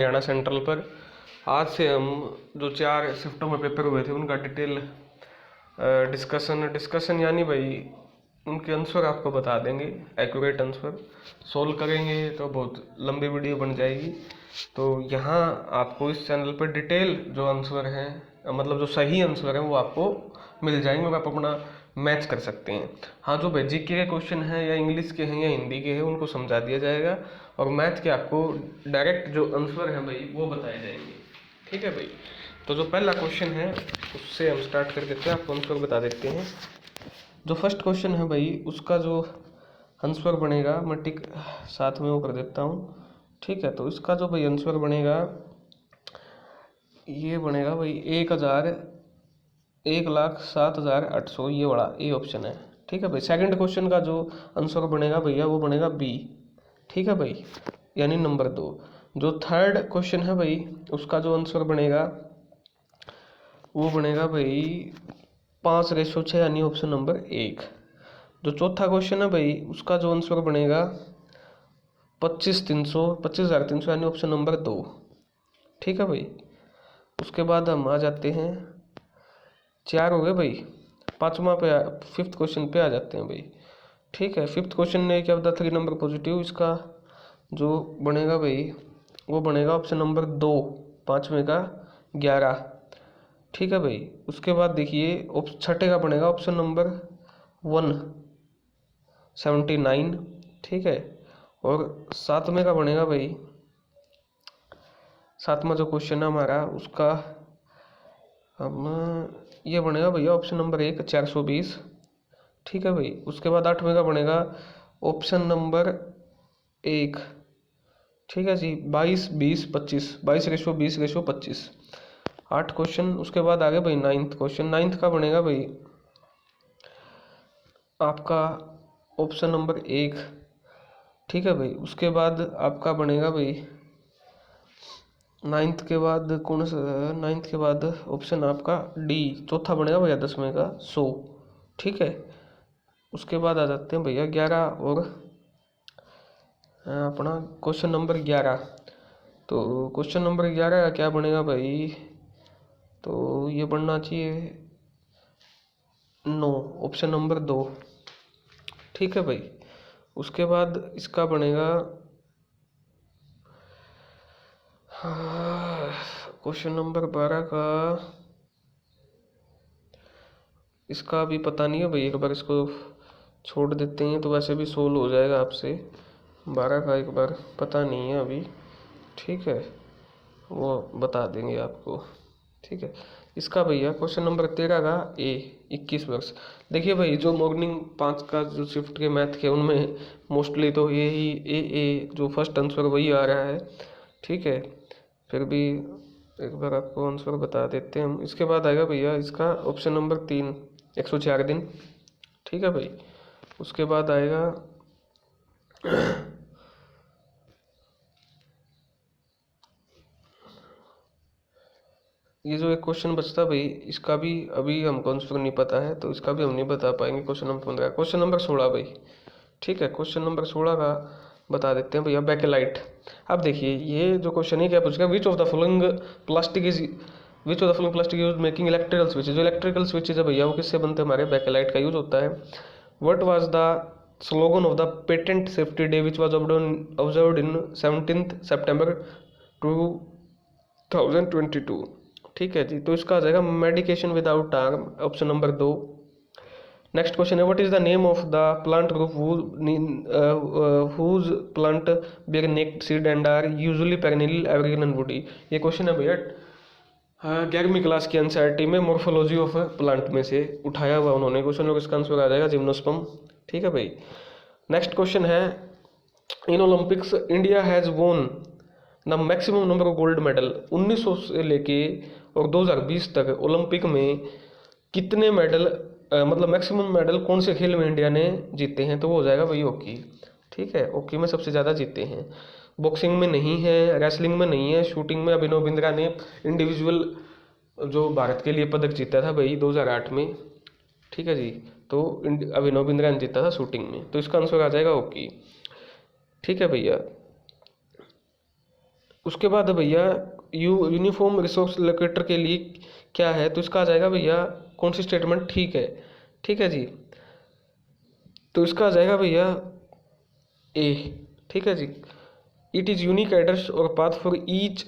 Haryana central पर। आज से हम जो 4 शिफ्टों में पेपर हुए थे उनका डिटेल डिस्कशन यानी भाई उनके आंसर आपको बता देंगे, एक्यूरेट आंसर सोल्व करेंगे तो बहुत लंबी वीडियो बन जाएगी। तो यहाँ आपको इस चैनल पर डिटेल जो आंसर हैं, मतलब जो सही आंसर है वो आपको मिल जाएंगे और आप अपना मैच कर सकते हैं। हाँ, जो भाई जीके के क्वेश्चन हैं या इंग्लिश के हैं या हिंदी के हैं उनको समझा दिया जाएगा, और मैथ के आपको डायरेक्ट जो आंसर हैं भाई वो बताए जाएंगे। ठीक है भाई, तो जो पहला क्वेश्चन है उससे हम स्टार्ट कर देते हैं, आपको आंसर बता देते हैं। जो फर्स्ट क्वेश्चन है भाई उसका जो आंसर बनेगा, मैं टिक साथ में वो कर देता हूँ। ठीक है, तो इसका जो भाई आंसर बनेगा ये बनेगा भाई 1,07,800, ये बड़ा ए ऑप्शन है। ठीक है भाई, सेकंड क्वेश्चन का जो आंसर बनेगा भैया वो बनेगा बी। ठीक है भाई, यानी नंबर 2। जो थर्ड क्वेश्चन है भाई उसका जो आंसर बनेगा वो बनेगा भाई 5:6 यानी ऑप्शन नंबर 1। जो चौथा क्वेश्चन है भाई उसका जो आंसर बनेगा 25,300 यानी ऑप्शन नंबर 2। ठीक है भाई, उसके बाद हम आ जाते हैं, 4 हो गए भाई, पाँचवा पे फिफ्थ क्वेश्चन पे आ जाते हैं भाई। ठीक है, फिफ्थ क्वेश्चन ने क्या बता 3 नंबर पॉजिटिव, इसका जो बनेगा भाई वो बनेगा ऑप्शन नंबर 2, पाँचवें का 11। ठीक है भाई, उसके बाद देखिए छठे का बनेगा ऑप्शन नंबर 179। ठीक है, और सातवें का बनेगा भाई, सातवां जो क्वेश्चन है हमारा उसका हम ये बनेगा भैया ऑप्शन नंबर 1 420। ठीक है भाई, उसके बाद 8वें का बनेगा ऑप्शन नंबर 1। ठीक है जी, 22-20-25, 22:20:25, 8 क्वेश्चन। उसके बाद आगे भाई नाइन्थ क्वेश्चन, नाइन्थ का बनेगा भाई आपका ऑप्शन नंबर 1। ठीक है भाई, उसके बाद आपका बनेगा भाई नाइन्थ के बाद कौन सा, नाइन्थ के बाद ऑप्शन आपका डी, चौथा बनेगा भैया 10वें का 100। ठीक है, उसके बाद आ जाते हैं भैया 11 और अपना क्वेश्चन नंबर 11। तो क्वेश्चन नंबर 11 का क्या बनेगा भाई, तो ये बनना चाहिए 9, ऑप्शन नंबर 2। ठीक है भाई, उसके बाद इसका बनेगा क्वेश्चन नंबर 12 का, इसका अभी पता नहीं है भाई, एक बार इसको छोड़ देते हैं तो वैसे भी सोल्व हो जाएगा आपसे। 12 का एक बार पता नहीं है अभी। ठीक है, वो बता देंगे आपको। ठीक है, इसका भैया क्वेश्चन नंबर 13 का ए 21 वर्ष। देखिए भाई, जो मॉर्निंग 5 का जो शिफ्ट के मैथ के उनमें मोस्टली तो यही ए जो फर्स्ट आंसर वही आ रहा है। ठीक है, फिर भी एक बार आपको आंसर बता देते हैं हम। इसके बाद आएगा भैया इसका ऑप्शन नंबर 3 104 दिन। ठीक है भाई, उसके बाद आएगा ये जो एक क्वेश्चन बचता भाई, इसका भी अभी हमको आंसर नहीं पता है तो इसका भी हम नहीं बता पाएंगे। क्वेश्चन नंबर 15, क्वेश्चन नंबर 16 भाई। ठीक है, क्वेश्चन नंबर 16 का बता देते हैं भैया बैकेलाइट। अब देखिए ये जो क्वेश्चन है क्या पूछेगा, विच of the following plastic use making electrical switch. जो इलेक्ट्रिकल स्विच है भैया वो किससे बनते हैं, हमारे बैकेलाइट का यूज होता है। What was the slogan of the patient safety day which was observed in 17 सितंबर 2022। ठीक है जी, तो इसका आ जाएगा medication without harm, option number 2। Next question है, what is the name of the plant group whose plants bear naked seed and are usually perennial evergreen and woody. ये क्वेश्चन है भैया 11वीं क्लास की एनसीईआरटी में मॉर्फोलॉजी ऑफ प्लांट में से उठाया हुआ उन्होंने क्वेश्चन, और इसका आंसर आ जाएगा जिम्नोस्पर्म। ठीक है भाई, नेक्स्ट क्वेश्चन है, in Olympics India has won the maximum number of gold medal. 1900 से लेके और 2020 तक ओलंपिक में कितने मेडल, मतलब मैक्सिमम मेडल कौन से खेल में इंडिया ने जीते हैं, तो वो हो जाएगा भाई हॉकी। ठीक है, हॉकी में सबसे ज़्यादा जीते हैं। बॉक्सिंग में नहीं है, रेसलिंग में नहीं है, शूटिंग में अभिनव बिंद्रा ने इंडिविजुअल जो भारत के लिए पदक जीता था भाई 2008 में। ठीक है जी, तो अभिनव बिंद्रा ने जीता था शूटिंग में, तो इसका आंसर आ जाएगा हॉकी। ठीक है भैया, उसके बाद है भैया यूनिफॉर्म रिसोर्स लोकेटर के लिए क्या है, तो इसका आ जाएगा भैया कौन सी स्टेटमेंट ठीक है। ठीक है जी, तो इसका आ जाएगा भैया ए। ठीक है जी, इट इज़ यूनिक एड्रेस और path for each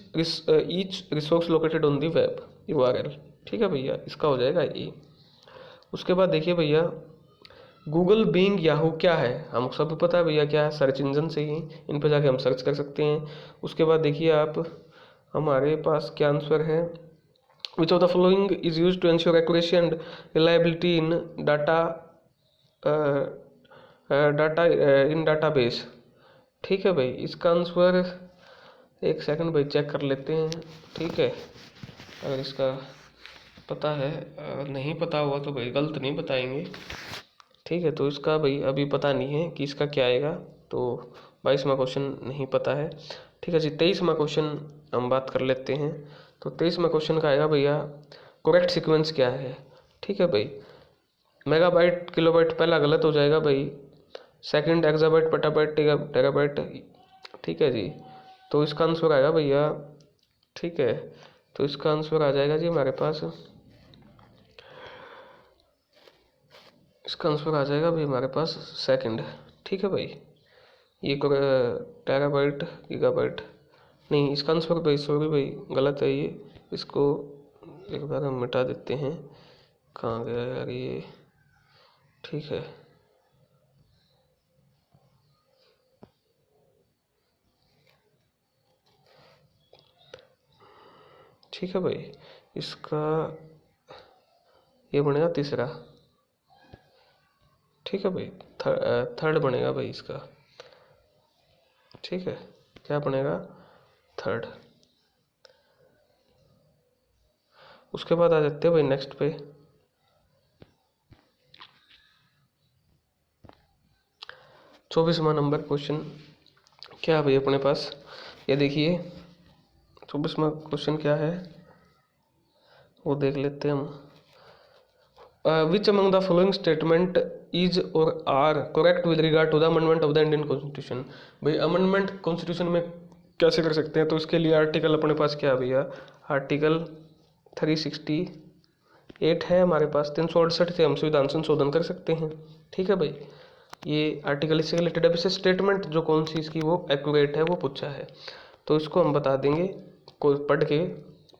resource located on the web URL। ठीक है भैया, इसका हो जाएगा ए। उसके बाद देखिए भैया गूगल, बिंग, याहू क्या है, हमको सब पता है भैया क्या है, सर्च इंजन से ही इन पर जाके हम सर्च कर सकते हैं। उसके बाद देखिए आप, हमारे पास क्या आंसर है, which of the following is use to ensure accuracy and reliability in data database. ठीक है भाई, इसका आंसर एक सेकंड भाई चेक कर लेते हैं। ठीक है, अगर इसका पता है, नहीं पता हुआ तो भाई गलत नहीं बताएंगे। ठीक है, तो इसका भाई अभी पता नहीं है कि इसका क्या आएगा, तो 22वां क्वेश्चन नहीं पता है। ठीक है जी, 23वां क्वेश्चन हम बात कर लेते हैं। तो 23वां क्वेश्चन का आएगा भैया करेक्ट सीक्वेंस क्या है। ठीक है भाई, मेगाबाइट किलोबाइट पहला गलत हो जाएगा भाई, सेकंड एक्साबाइट पेटाबाइट टेराबाइट। ठीक है जी, तो इसका आंसर आएगा भैया, ठीक है, तो इसका आंसर आ जाएगा जी हमारे पास, इसका आंसर आ जाएगा भाई हमारे पास सेकंड। ठीक है भाई, ये टेराबाइट गीगाबाइट नहीं, इसका आंसर भाई सॉरी भाई गलत है ये, इसको एक बार हम मिटा देते हैं। कहाँ गया यार ये, ठीक है, ठीक है भाई, इसका ये बनेगा तीसरा। ठीक है भाई, थर्ड बनेगा भाई इसका। ठीक है, क्या बनेगा, थर्ड। उसके बाद आ जाते हैं भाई नेक्स्ट पे, चौबीसवां नंबर क्वेश्चन क्या है भाई अपने पास, ये देखिए 24वां क्वेश्चन क्या है वो देख लेते हैं हम। Which among the following statement is or are correct with regard to the amendment of the Indian constitution. भाई अमेंडमेंट कॉन्स्टिट्यूशन में कैसे कर सकते हैं, तो इसके लिए आर्टिकल अपने पास क्या है भैया, आर्टिकल 368 है हमारे पास, 368 से हम संविधान संशोधन कर सकते हैं। ठीक है भाई, ये आर्टिकल इससे रिलेटेड। अब इसे स्टेटमेंट जो कौन सी इसकी वो एक्यूरेट है वो पूछा है, तो इसको हम बता देंगे को पढ़ के।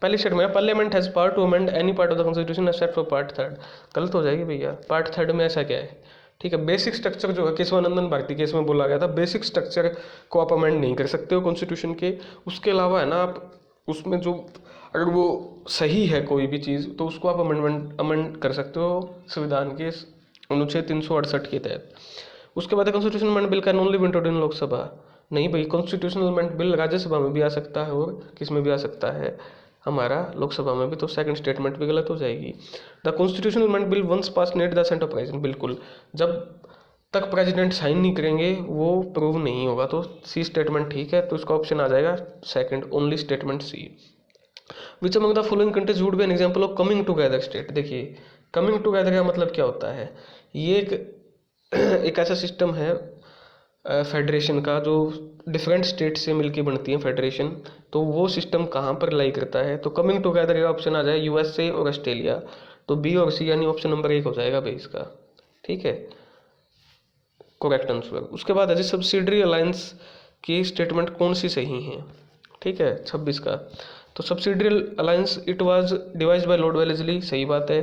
पहली statement, parliament has power to amend any part of the constitution except for part third. गलत हो जाएगी भैया, पार्ट थर्ड में ऐसा क्या है। ठीक है, बेसिक स्ट्रक्चर जो है केशवानंदन भारती केस में बोला गया था, बेसिक स्ट्रक्चर को आप अमेंड नहीं कर सकते हो कॉन्स्टिट्यूशन के। उसके अलावा है ना, आप उसमें जो अगर वो सही है कोई भी चीज़, तो उसको आप अमेंड कर सकते हो संविधान के अनुच्छेद 368 के तहत। उसके बाद constitution amend bill can only be introduced in Lok Sabha. नहीं भाई, कॉन्स्टिट्यूशनल अमेंड बिल राज्यसभा में भी आ सकता है और किस में भी आ सकता है, हमारा लोकसभा में भी। तो सेकंड स्टेटमेंट भी गलत हो जाएगी। The constitutional amendment bill once pass need the assent of president, बिल्कुल, जब तक प्रेसिडेंट साइन नहीं करेंगे वो प्रूव नहीं होगा। तो सी स्टेटमेंट ठीक है, तो इसका ऑप्शन आ जाएगा second, only statement C. Which among the following countries would be an example of coming together state. देखिए कमिंग टुगेदर का मतलब क्या होता है, ये एक ऐसा सिस्टम है फेडरेशन का जो डिफरेंट स्टेट से मिलके बनती है फेडरेशन। तो वो सिस्टम कहाँ पर लाई करता है, तो कमिंग टुगेदर का ऑप्शन आ जाए USA और ऑस्ट्रेलिया। तो बी और सी यानी ऑप्शन नंबर 1 हो जाएगा भाई इसका। ठीक है, करेक्ट आंसर। उसके बाद है जी सब्सिडरी अलायंस की स्टेटमेंट कौन सी सही है। ठीक है, 26 का, तो subsidiary alliance it was devised by Lord Wellesley, सही बात है।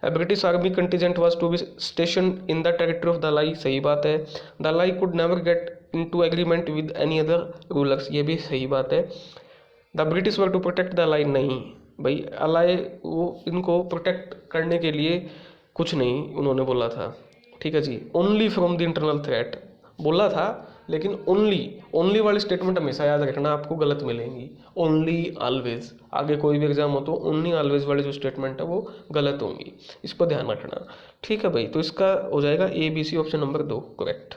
British army contingent was to be station in the territory of the ally, सही बात है। The ally could never get into agreement with any other rulers, ये भी सही बात है। The British were to protect the ally, नहीं भाई, अलाई वो इनको प्रोटेक्ट करने के लिए कुछ नहीं उन्होंने बोला था। ठीक है जी, only from the internal threat बोला था, लेकिन ओनली वाली स्टेटमेंट हमेशा याद रखना, आपको गलत मिलेंगी। ओनली ऑलवेज, आगे कोई भी एग्जाम हो तो ओनली ऑलवेज वाली जो स्टेटमेंट है वो गलत होंगी, इस पर ध्यान रखना। ठीक है भाई, तो इसका हो जाएगा ABC ऑप्शन नंबर 2 करेक्ट।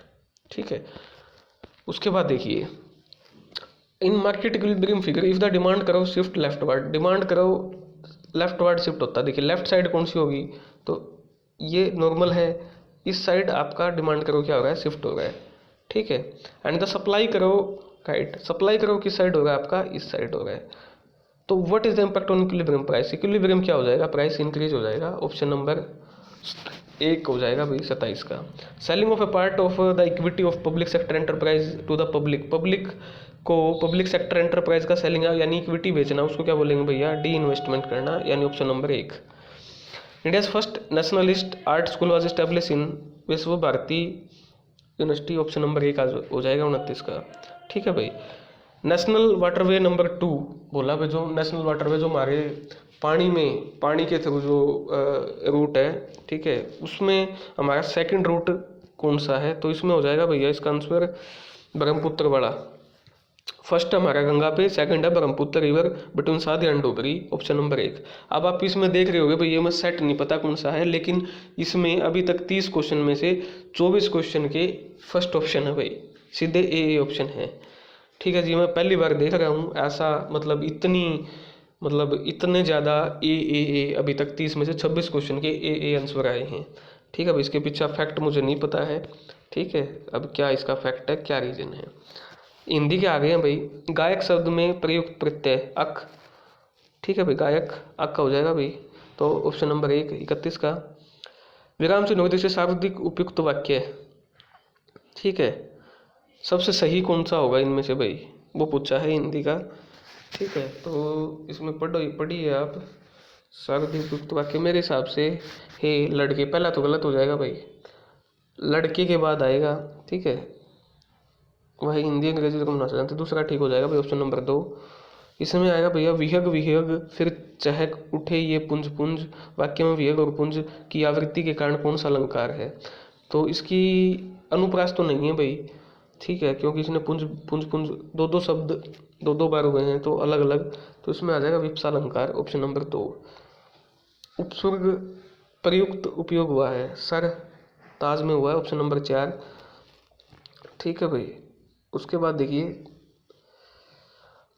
ठीक है, उसके बाद देखिए इन market equilibrium figure if the demand करो शिफ्ट लेफ्टवर्ड, डिमांड करो लेफ्टवर्ड शिफ्ट होता है। देखिए लेफ्ट साइड कौन सी होगी, तो ये नॉर्मल है, इस साइड आपका डिमांड करो क्या हो रहा है, शिफ्ट हो रहा है। ठीक है, एंड द सप्लाई करो राइट। सप्लाई करो किस साइड हो रहा है आपका, इस साइड हो रहा है। तो what is the impact on equilibrium price, equilibrium क्या हो जाएगा, प्राइस इंक्रीज हो जाएगा। ऑप्शन नंबर एक हो जाएगा भाई 27 का। Selling of a part of the equity of public sector enterprise to the public, public को पब्लिक सेक्टर एंटरप्राइज का सेलिंग यानी इक्विटी बेचना, उसको क्या बोलेंगे भैया, डी इन्वेस्टमेंट करना, यानी ऑप्शन नंबर एक। India's first nationalist art school was establish in, Vishwa Bharati university, option number एक हो जाएगा 29 का। ठीक है भाई। नेशनल वाटरवे नंबर 2 बोला भाई, जो नेशनल वाटरवे जो हमारे पानी में, पानी के थ्रू जो रूट है, ठीक है, उसमें हमारा सेकंड रूट कौन सा है, तो इसमें हो जाएगा भैया इसका आंसर ब्रह्मपुत्र वाला। फर्स्ट हमारा गंगा पे, सेकंड है ब्रह्मपुत्र रिवर बिटवीन सादी एंड डोगरी, ऑप्शन नंबर एक। अब आप इसमें देख रहे होगे भाई, ये मैं सेट नहीं पता कौन सा है, लेकिन इसमें अभी तक 30 क्वेश्चन में से 24 क्वेश्चन के फर्स्ट ऑप्शन है भाई, सीधे ए ऑप्शन है। ठीक है जी, मैं पहली बार देख रहा हूँ ऐसा, मतलब इतने ज़्यादा ए अभी तक 30 में से 26 क्वेश्चन के ए आंसर आए हैं। ठीक है भाई, इसके पीछे फैक्ट मुझे नहीं पता है। ठीक है, अब क्या इसका फैक्ट है, क्या रीज़न है। हिंदी के आगे हैं भाई, गायक शब्द में प्रयुक्त प्रत्यय अक। ठीक है भाई, गायक अक का हो जाएगा भाई, तो ऑप्शन नंबर एक 31 का। विराम चिन्ह से शाब्दिक उपयुक्त वाक्य, ठीक है, सबसे सही कौन सा होगा इनमें से भाई, वो पूछा है हिंदी का। ठीक है, तो इसमें पढ़िए आप। शाब्दिक उपयुक्त वाक्य मेरे हिसाब से हे लड़के, पहला तो गलत हो जाएगा भाई, लड़के के बाद आएगा। ठीक है, वह हिंदी अंग्रेजी रकम ना जानते, दूसरा ठीक हो जाएगा भाई, ऑप्शन नंबर 2। इसमें आएगा भैया विहग विहग फिर चहक उठे ये पुंज पुंज, वाक्य में विहग और पुंज की आवृत्ति के कारण कौन सा अलंकार है, तो इसकी अनुप्रास तो नहीं है भाई। ठीक है, क्योंकि इसने पुंज पुंज पुंज दो शब्द दो बार हुए हैं तो अलग अलग, तो इसमें आ जाएगा विप्सा अलंकार, ऑप्शन नंबर 2। उपसर्ग प्रयुक्त उपयोग हुआ है, सर ताज में हुआ है, ऑप्शन नंबर 4। ठीक है भाई, उसके बाद देखिए,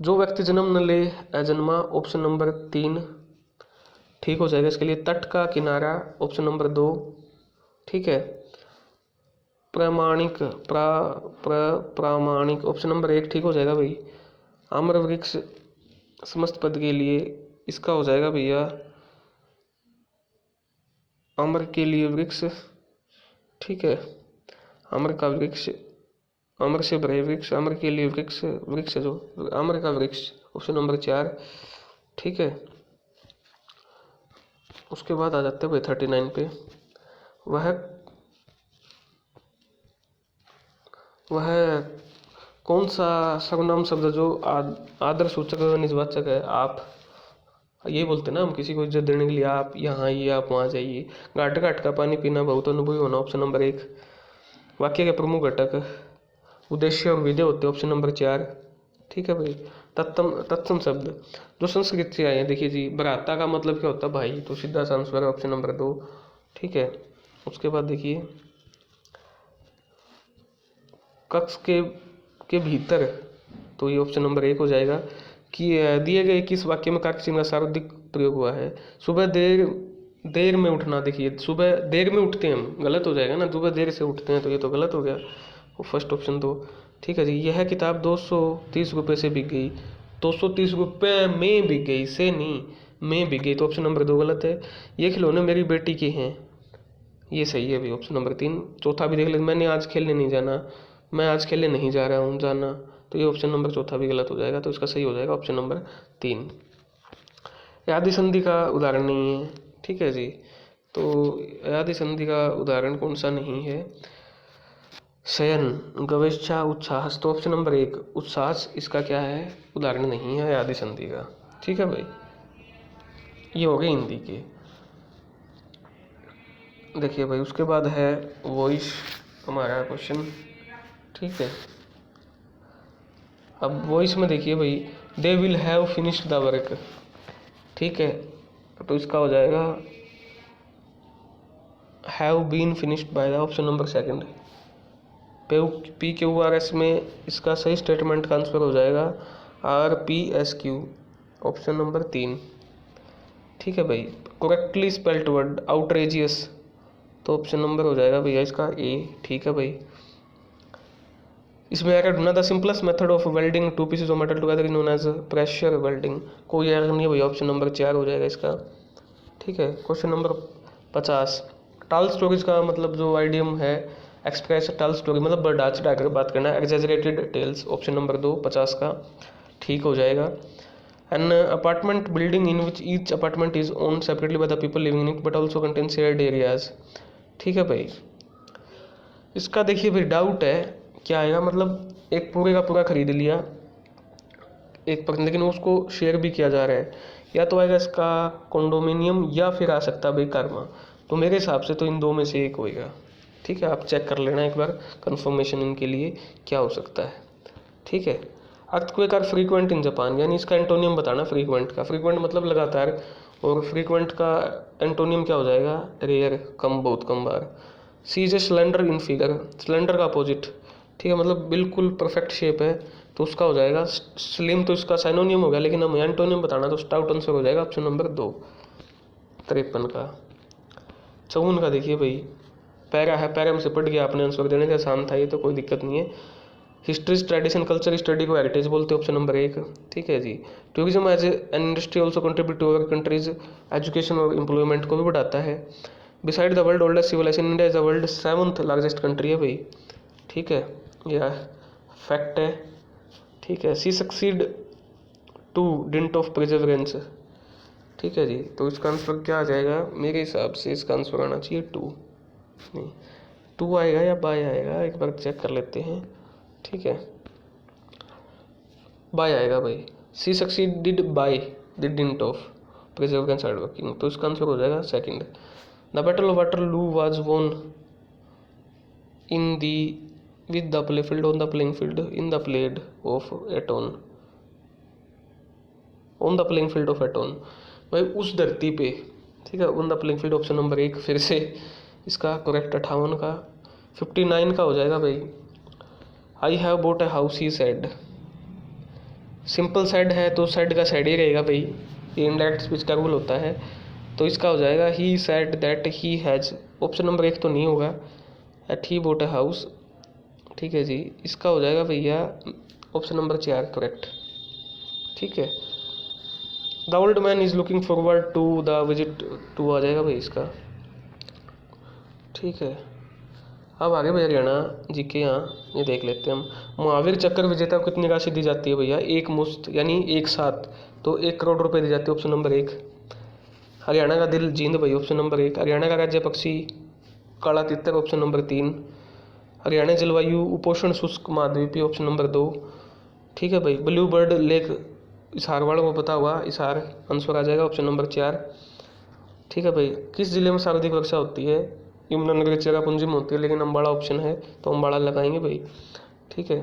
जो व्यक्ति जन्म न ले अजन्मा, ऑप्शन नंबर 3 ठीक हो जाएगा इसके लिए। तट का किनारा, ऑप्शन नंबर 2। ठीक है, प्रामाणिक प्रामाणिक, ऑप्शन नंबर 1 ठीक हो जाएगा भाई। आम्र वृक्ष समस्त पद के लिए इसका हो जाएगा भैया, आम्र के लिए वृक्ष। ठीक है, आम्र का वृक्ष, आम्र से भरे वृक्ष, आम्र के लिए वृक्ष, वृक्ष जो आम्र का वृक्ष, ऑप्शन नंबर 4। ठीक है, उसके बाद आ जाते हैं भाई 39 पे। वह कौन सा सर्वनाम शब्द जो आदर सूचक व निजवाचक है। आप ये बोलते हैं ना हम किसी को इज्जत देने के लिए, आप यहाँ आइए, आप वहाँ जाइए। घाट घाट का पानी पीना बहुत अनुभवी होना, ऑप्शन नंबर 1। वाक्य के प्रमुख घटक उद्देश्य और विधेय होते हैं, ऑप्शन नंबर 4। ठीक है भाई। तत्सम शब्द जो संस्कृत से आए हैं, देखिए जी, भ्राता का मतलब क्या होता है भाई, तो सीधा सा आंसर है ऑप्शन नंबर 2। ठीक है, उसके बाद देखिए, कक्ष के भीतर, तो ये ऑप्शन नंबर 1 हो जाएगा कि दिए गए किस वाक्य में कारक चिन्ह का सर्वाधिक प्रयोग हुआ है। सुबह देर में उठना, देखिए सुबह देर में उठते हैं हम, गलत हो जाएगा ना, सुबह देर से उठते हैं, तो ये तो गलत हो गया, वो फर्स्ट ऑप्शन तो। ठीक है जी, यह किताब 230 रुपये से बिक गई, 230 रुपये में बिक गई, से नहीं, में बिक गई, तो ऑप्शन नंबर 2 गलत है। ये खिलौने मेरी बेटी के हैं, ये सही है भाई, ऑप्शन नंबर 3। चौथा भी देख लेते, मैंने आज खेलने नहीं जाना, मैं आज खेलने नहीं जा रहा हूँ, जाना, तो ये ऑप्शन नंबर चौथा भी गलत हो जाएगा, तो इसका सही हो जाएगा ऑप्शन नंबर 3। आदि संधि का उदाहरण नहीं है। ठीक है जी, तो आदि संधि का उदाहरण कौन सा नहीं है, शयन गवेच्छा उत्साहस, तो ऑप्शन नंबर 1 उत्साहस इसका क्या है, उदाहरण नहीं है आदि संधि का। ठीक है भाई, ये हो गए हिंदी के। देखिए भाई, उसके बाद है वॉइस हमारा क्वेश्चन। ठीक है, अब वॉइस में देखिए भाई, they will have finished the work. ठीक है, तो इसका हो जाएगा have been finished by the, option number 2। PQRS में इसका सही स्टेटमेंट का आंसर हो जाएगा RPSQ, ऑप्शन नंबर 3। ठीक है भाई। करेक्टली स्पेल्ड वर्ड आउटरेजियस, तो ऑप्शन नंबर हो जाएगा भैया इसका A। ठीक है भाई। इसमें आएगा ढूंढना the simplest method of welding two pieces of metal together known as pressure welding. कोई एरर नहीं है भैया, ऑप्शन नंबर 4 हो जाएगा इसका। ठीक है, क्वेश्चन नंबर 50, टाल स्टोरीज का मतलब जो आइडियम है, एक्सप्रेस टाल स्टोरी मतलब बढ़ा चढ़ा कर बात करना, एग्जेजरेटेड टेल्स, ऑप्शन नंबर 2 50 का ठीक हो जाएगा। An apartment building in which each apartment is owned separately by the people living in it but also contain shared areas. ठीक है भाई, इसका देखिए भाई डाउट है क्या आएगा, मतलब एक पूरे का पूरा खरीद लिया एक पर, लेकिन उसको शेयर भी किया जा रहा है, या तो आएगा इसका कॉन्डोमिनियम या फिर आ सकता है भाई कर्मा। तो मेरे हिसाब से तो इन दो में से एक होएगा। ठीक है, आप चेक कर लेना एक बार कंफर्मेशन इनके लिए क्या हो सकता है। ठीक है, earthquake are frequent in Japan, यानी इसका एंटोनियम बताना फ्रीक्वेंट का। फ्रीक्वेंट मतलब लगातार, और फ्रीक्वेंट का एंटोनियम क्या हो जाएगा, रेयर, कम, बहुत कम बार। C is a cylinder in figure, cylinder का अपोजिट। ठीक है, मतलब बिल्कुल परफेक्ट शेप है तो उसका हो जाएगा स्लिम, तो इसका साइनोनियम हो गया, लेकिन हमें एंटोनियम बताना तो स्टाउट आंसर हो जाएगा ऑप्शन नंबर 2 53 का। 54 का देखिए भाई, पैरा है, पैरा में से पढ़ गया आपने, आंसर देने का आसान था ये तो, कोई दिक्कत नहीं है। हिस्ट्री ट्रेडिशन कल्चर स्टडी को हेरिटेज बोलते हैं, ऑप्शन नंबर 1। ठीक है जी। Tourism as an industry also contribute to our country's education और एम्प्लॉयमेंट को भी बढ़ाता है। Beside the world oldest civilisation, India is the world 7th largest country है भाई। ठीक है, यह फैक्ट है। ठीक है, C succeed to dint of perseverance. ठीक है जी, तो इसका आंसर क्या आ जाएगा, मेरे हिसाब से इसका आंसर आना चाहिए 2, नहीं 2 आएगा या बाय आएगा, एक बार चेक कर लेते हैं। ठीक है, बाय आएगा भाई, C succeeded by the dint of perseverance hard working, तो इसका आंसर हो जाएगा 2nd। The battle of Waterloo was won in the with the play field on the playing field in the played of Aton, on the playing field of Aton भाई उस धरती पे। ठीक है, on the playing field option number 1 फिर से इसका correct 58 का। 59 का हो जाएगा भाई, I have boat a house he said. Simple said है तो सेड का सेड ही रहेगा भाई, ये इनडायरेक्ट स्पीच का रूल होता है, तो इसका हो जाएगा he said that he has, option number 1 तो नहीं होगा, at he bought a house. ठीक है जी, इसका हो जाएगा भैया ऑप्शन नंबर 4 करेक्ट। ठीक है, the old man is looking forward to the visit to आ जाएगा भाई इसका। ठीक है, अब आगे भैया हरियाणा जी के यहाँ ये देख लेते हैं हम। महावीर चक्र विजेता को कितनी राशि दी जाती है भैया, एक मुश्त यानी एक साथ, तो 1 करोड़ रुपए दी जाती है, ऑप्शन नंबर 1। हरियाणा का दिल जींद भाई, ऑप्शन नंबर 1। हरियाणा का राज्य पक्षी काला तितर, ऑप्शन नंबर 3। हरियाणा जलवायु उपोष्ण शुष्क महाद्वीपीय, ऑप्शन नंबर 2। ठीक है भाई, ब्लू बर्ड लेक हिसार वालों को पता हुआ, हिसार आंसर आ जाएगा ऑप्शन नंबर 4। ठीक है भाई, किस जिले में सर्वाधिक वर्षा होती है, यमुनानगर चेरापूंजी में होती है, लेकिन अम्बाड़ा ऑप्शन है तो अम्बाड़ा लगाएंगे भाई। ठीक है,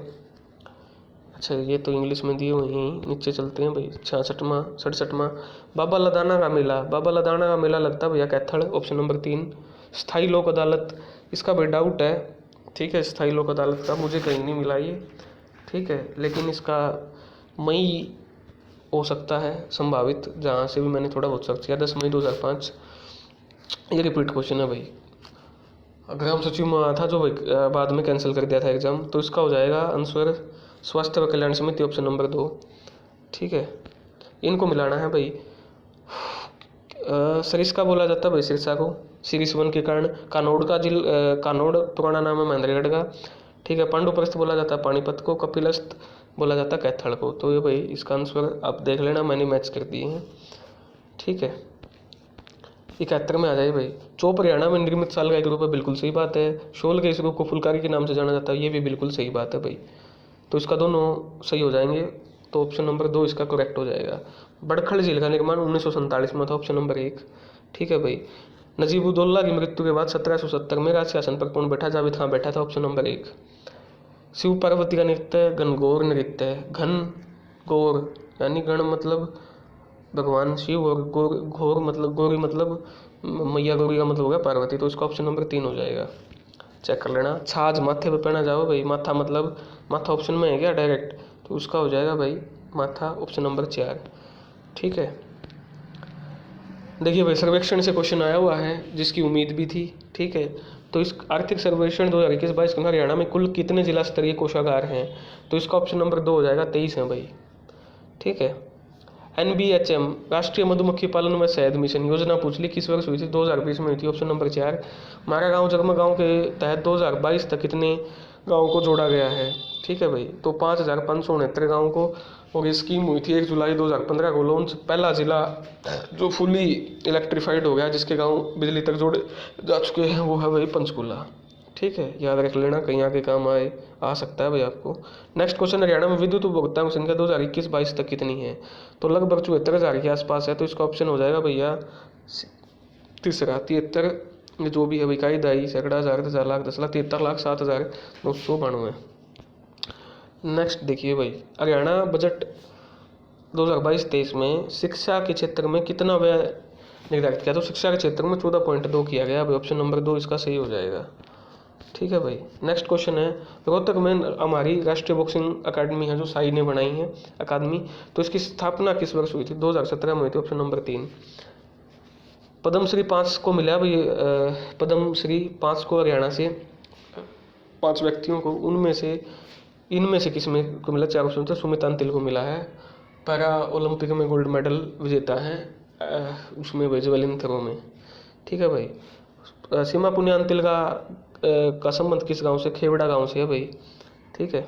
अच्छा ये तो इंग्लिश में दिए हुए हैं, नीचे चलते हैं भाई। 66वां 67वां, बाबा लदाना का मेला, बाबा लदाना का मेला लगता है भैया कैथल, ऑप्शन नंबर 3। स्थायी लोक अदालत, इसका भाई डाउट है। ठीक है, स्थायी लोक अदालत का मुझे कहीं नहीं मिला ये। ठीक है, लेकिन इसका मई हो सकता है संभावित, जहाँ से भी मैंने थोड़ा बहुत सर्च किया, 10 मई 2005। ये रिपीट क्वेश्चन है भाई, ग्राम सचिव में आया था जो बाद में कैंसिल कर दिया था एग्जाम, तो इसका हो जाएगा आंसर स्वास्थ्य व कल्याण समिति, ऑप्शन नंबर 2। ठीक है, इनको मिलाना है भाई। सरिस्का बोला जाता है भाई सिरसा को, सीरीज 1 के कारण। कानौड़ का कानौड़ पुराना नाम है महेंद्रगढ़ का। ठीक है, पांडुप्रस्थ बोला जाता है पानीपत को, कपिलस्थ बोला जाता है कैथल को। तो ये भाई इसका आंसर आप देख लेना, मैंने मैच कर दिए हैं। ठीक है, 71 में आ जाए भाई। चौप हरियाणा में निर्मित साल का एक रूप है, बिल्कुल सही बात है। शोल के इस रूप को फुलकारी के नाम से जाना जाता है, ये भी बिल्कुल सही बात है भाई। तो इसका दोनों सही हो जाएंगे, तो ऑप्शन नंबर 2 इसका करेक्ट हो जाएगा। बड़खल झील का निर्माण 1947 में था, ऑप्शन नंबर 1। ठीक है भाई, नजीबुद्दौला की मृत्यु के बाद 1770 में राजसिंहासन पर कौन बैठा, जावेद खान बैठा था, ऑप्शन नंबर 1। शिव पार्वती का नृत्य घनघोर नृत्य है, घन घोर यानी गण मतलब भगवान शिव, और गौर घोर मतलब गौरी मतलब मैया गौरी का मतलब हो गया पार्वती, तो इसका ऑप्शन नंबर 3 हो जाएगा। चेक कर लेना। छाछ माथे पे पहना जाओ भाई, माथा मतलब माथा ऑप्शन में है क्या डायरेक्ट, तो उसका हो जाएगा भाई माथा, ऑप्शन नंबर 4। ठीक है, देखिए भाई सर्वेक्षण से क्वेश्चन आया हुआ है जिसकी उम्मीद भी थी। ठीक है, तो इस आर्थिक सर्वेक्षण 2021-22 के हरियाणा में कुल कितने जिला स्तरीय कोषागार हैं? तो इसका ऑप्शन नंबर 2 हो जाएगा, 23 है भाई। ठीक है। NBHM राष्ट्रीय मधुमक्खी पालन व शहद मिशन योजना पूछ ली, किस वर्ष हुई थी? 2020 में हुई थी, ऑप्शन नंबर 4। हमारा गाँव जगमा गाँव के तहत 2022 तक कितने गाँव को जोड़ा गया है? ठीक है भाई, तो 5569 गाँव को। और ये स्कीम हुई थी 1 जुलाई 2015 को लॉन्च। पहला जिला जो फुली इलेक्ट्रीफाइड हो गया, जिसके गाँव बिजली तक जोड़े जा चुके हैं, वो है भाई पंचकूला। ठीक है, याद रख लेना, कहीं आगे काम आ सकता है भाई आपको। नेक्स्ट क्वेश्चन, हरियाणा में विद्युत उपभोक्ताओं की संख्या 2021-22 तक कितनी है? तो लगभग 74,000 के आसपास है, तो इसका ऑप्शन हो जाएगा भैया तीसरा, 73। जो भी है भाई, इकाई, दहाई, सैकड़ा, हज़ार, 10,000, लाख, 10 लाख, 73,07,992। नेक्स्ट देखिए भाई, हरियाणा बजट 2022-23 में शिक्षा के क्षेत्र में कितना व्यय निर्धारित किया? तो शिक्षा के क्षेत्र में 14.2 किया गया भाई, ऑप्शन नंबर 2 इसका सही हो जाएगा। ठीक है भाई। नेक्स्ट क्वेश्चन है, रोहतक में हमारी राष्ट्रीय बॉक्सिंग अकादमी है जो साई ने बनाई है अकादमी, तो इसकी स्थापना किस वर्ष हुई थी? 2017 में हुई थी, ऑप्शन नंबर 3। पद्मश्री 5 को मिला भाई, पद्मश्री 5 को हरियाणा से 5 व्यक्तियों को, इनमें से किस में को मिला? 4 ऑप्शन थे। सुमित अंतिल को मिला है, पैरा ओलंपिक में गोल्ड मेडल विजेता है, उसमें भाई जेवलिन थ्रो में। ठीक है भाई। सीमा पुनिया अंतिल का संबंध किस गांव से? खेवड़ा गांव से है भाई। ठीक है,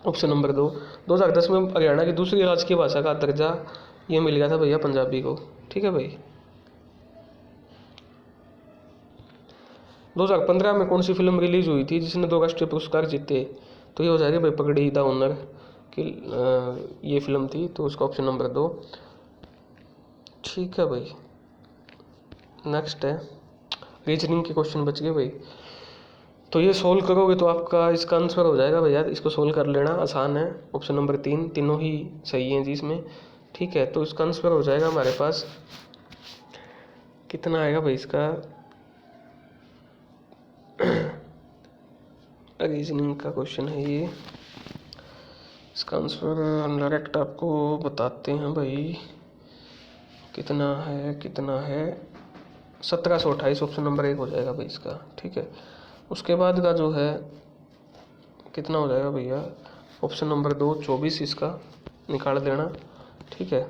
ऑप्शन नंबर 2। 2010 में हरियाणा की दूसरी राजकीय भाषा का दर्जा ये मिल गया था भैया पंजाबी को। ठीक है भाई। 2015 में कौन सी फिल्म रिलीज हुई थी जिसने 2 राष्ट्रीय पुरस्कार जीते? तो ये हो जाएगा भाई पगड़ी द ओनर की ये फिल्म थी, तो उसका ऑप्शन नंबर 2। ठीक है भाई। नेक्स्ट है, रीजनिंग के क्वेश्चन बच गए भाई, तो ये सोल्व करोगे तो आपका इसका आंसर हो जाएगा भैया, इसको सोल्व कर लेना, आसान है। ऑप्शन नंबर 3, तीनों ही सही हैं जी इसमें। ठीक है, तो इसका आंसर हो जाएगा हमारे पास कितना आएगा भाई इसका रीजनिंग का क्वेश्चन है ये, इसका आंसर डायरेक्ट आपको बताते हैं भाई, कितना है 1728, ऑप्शन नंबर 1 हो जाएगा भाई इसका। ठीक है, उसके बाद का जो है कितना हो जाएगा भैया, ऑप्शन नंबर 2 24, इसका निकाल देना। ठीक है,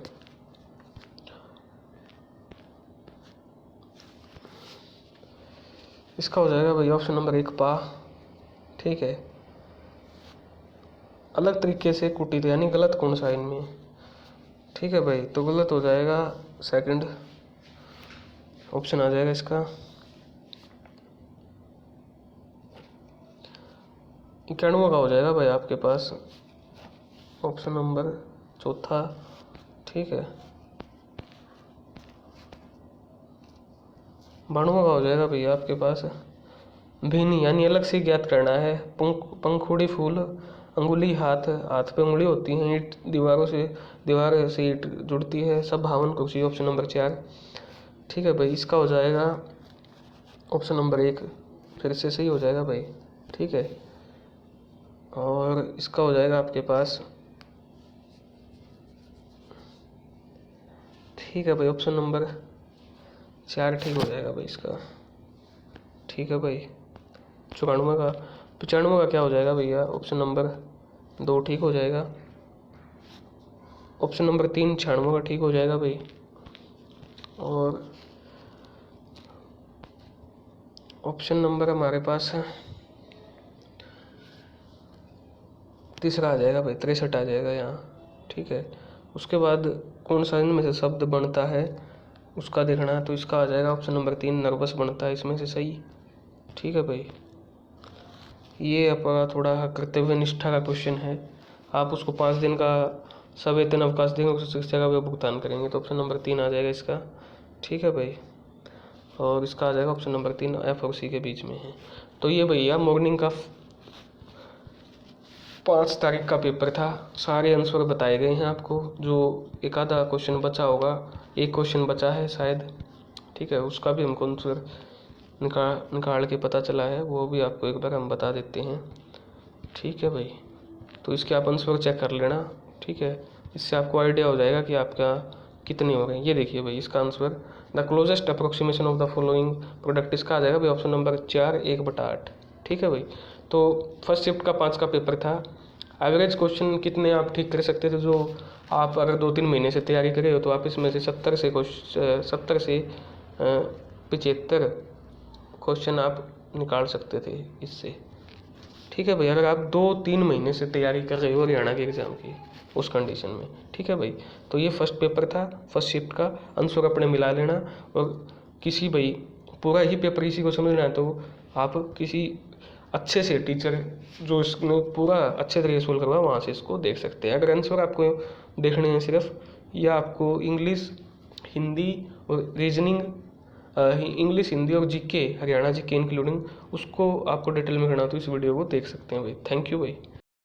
इसका हो जाएगा भैया ऑप्शन नंबर 1 पा। ठीक है, अलग तरीके से कुटी थी, यानी गलत कौन सा इनमें? ठीक है भाई, तो गलत हो जाएगा सेकंड ऑप्शन आ जाएगा इसका 91 का हो जाएगा भाई आपके पास, ऑप्शन नंबर 4। ठीक है, 92 का हो जाएगा भैया आपके पास भिन्नी, यानी अलग से ज्ञात करना है। पंखुड़ी फूल, अंगुली, हाथ पे उंगली होती हैं, ईंट दीवार से ईंट जुड़ती है, सब भावन कुर्सी, ऑप्शन नंबर 4। ठीक है भाई, इसका हो जाएगा ऑप्शन नंबर 1 फिर से सही हो जाएगा भाई। ठीक है, और इसका हो जाएगा आपके पास, ठीक है भाई, ऑप्शन नंबर 4 ठीक हो जाएगा भाई इसका। ठीक है भाई, 95 का क्या हो जाएगा भैया, ऑप्शन नंबर 2 ठीक हो जाएगा, ऑप्शन नंबर 3 96 का ठीक हो जाएगा भाई, और ऑप्शन नंबर हमारे पास है तीसरा आ जाएगा भाई, 63 आ जाएगा यहाँ। ठीक है, उसके बाद कौन सा इनमें से शब्द बनता है उसका देखना है, तो इसका आ जाएगा ऑप्शन नंबर 3 नर्वस बनता है इसमें से सही। ठीक है भाई, ये अपना थोड़ा कर्तव्य निष्ठा का क्वेश्चन है, आप उसको 5 दिन का सवेतन अवकाश देंगे, उस शिक्षा का वे भुगतान करेंगे, तो ऑप्शन नंबर 3 आ जाएगा इसका। ठीक है भाई, और इसका आ जाएगा ऑप्शन नंबर 3 F और C के बीच में है। तो ये भैया मॉर्निंग का 5 तारीख का पेपर था, सारे आंसर बताए गए हैं आपको, जो एक आधा क्वेश्चन बचा होगा, एक क्वेश्चन बचा है शायद। ठीक है, उसका भी हमको आंसर निकाल के पता चला है, वो भी आपको एक बार हम बता देते हैं। ठीक है भाई, तो इसके आप आंसर चेक कर लेना। ठीक है, इससे आपको आइडिया हो जाएगा कि आपका कितने हो रहे हैं, ये देखिए भाई इसका answer the closest approximation of the following product इसका आ जाएगा भाई ऑप्शन नंबर 4 1/8। ठीक है भाई। तो फर्स्ट शिफ्ट का 5 का पेपर था। एवरेज क्वेश्चन कितने आप ठीक कर सकते थे, जो आप अगर 2-3 महीने से तैयारी कर रहे हो तो आप इसमें से 70 से 75 क्वेश्चन आप निकाल सकते थे इससे। ठीक है भाई, अगर आप 2-3 महीने से तैयारी कर रहे हो हरियाणा के एग्ज़ाम की उस कंडीशन में। ठीक है भाई, तो ये फर्स्ट पेपर था, फर्स्ट शिफ्ट का आंसर अपने मिला लेना। और किसी भाई पूरा ही पेपर इसी को समझना है तो आप किसी अच्छे से टीचर जो इसने पूरा अच्छे तरीके से सोल्व करवा वहाँ से इसको देख सकते हैं। अगर आंसर आपको देखने हैं सिर्फ, या आपको इंग्लिश, हिंदी और रीजनिंग, इंग्लिश, हिंदी और जीके, हरियाणा जीके इंक्लूडिंग, उसको आपको डिटेल में करना तो इस वीडियो को देख सकते हैं भाई। थैंक यू भाई।